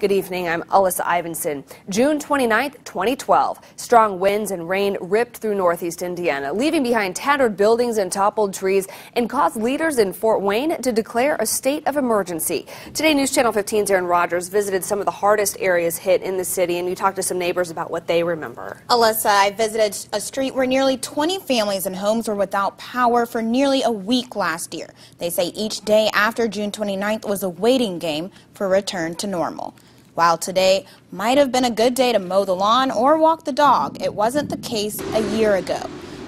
Good evening, I'm Alyssa Ivinson. June 29th, 2012. Strong winds and rain ripped through northeast Indiana, leaving behind tattered buildings and toppled trees, and caused leaders in Fort Wayne to declare a state of emergency. Today, News Channel 15's Aaron Rogers visited some of the hardest areas hit in the city, and we talked to some neighbors about what they remember. Alyssa, I visited a street where nearly 20 families and homes were without power for nearly a week last year. They say each day after June 29th was a waiting game for return to normal. While today might have been a good day to mow the lawn or walk the dog, it wasn't the case a year ago.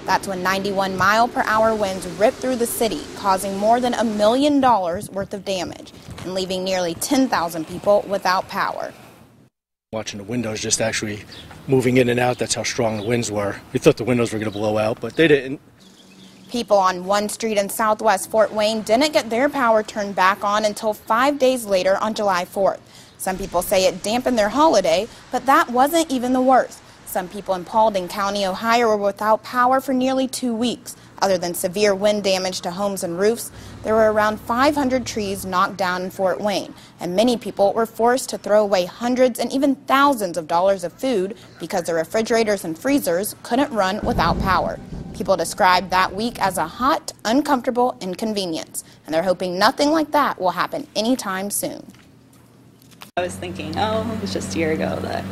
That's when 91-mile-per-hour winds ripped through the city, causing more than $1 million worth of damage and leaving nearly 10,000 people without power. Watching the windows just actually moving in and out, that's how strong the winds were. We thought the windows were going to blow out, but they didn't. People on one street in southwest Fort Wayne didn't get their power turned back on until 5 days later on July 4th. Some people say it dampened their holiday, but that wasn't even the worst. Some people in Paulding County, Ohio were without power for nearly 2 weeks. Other than severe wind damage to homes and roofs, there were around 500 trees knocked down in Fort Wayne, and many people were forced to throw away hundreds and even thousands of dollars of food because their refrigerators and freezers couldn't run without power. People described that week as a hot, uncomfortable inconvenience, and they're hoping nothing like that will happen anytime soon. I was thinking, oh, it was just a year ago that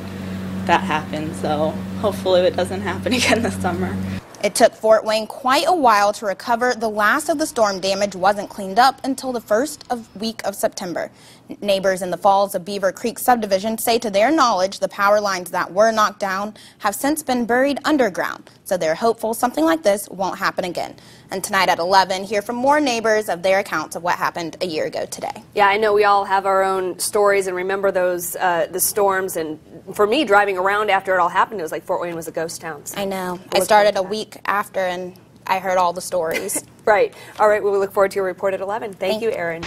happened, so hopefully it doesn't happen again this summer. It took Fort Wayne quite a while to recover. The last of the storm damage wasn't cleaned up until the first week of September. Neighbors in the Falls of Beaver Creek subdivision say to their knowledge the power lines that were knocked down have since been buried underground, so they're hopeful something like this won't happen again. And tonight at 11, hear from more neighbors of their accounts of what happened a year ago today. Yeah, I know we all have our own stories and remember those the storms, and for me, driving around after it all happened, it was like Fort Wayne was a ghost town. So I know. I started a week after and I heard all the stories. Right. All right, well, we look forward to your report at 11. Thank you, Aaron.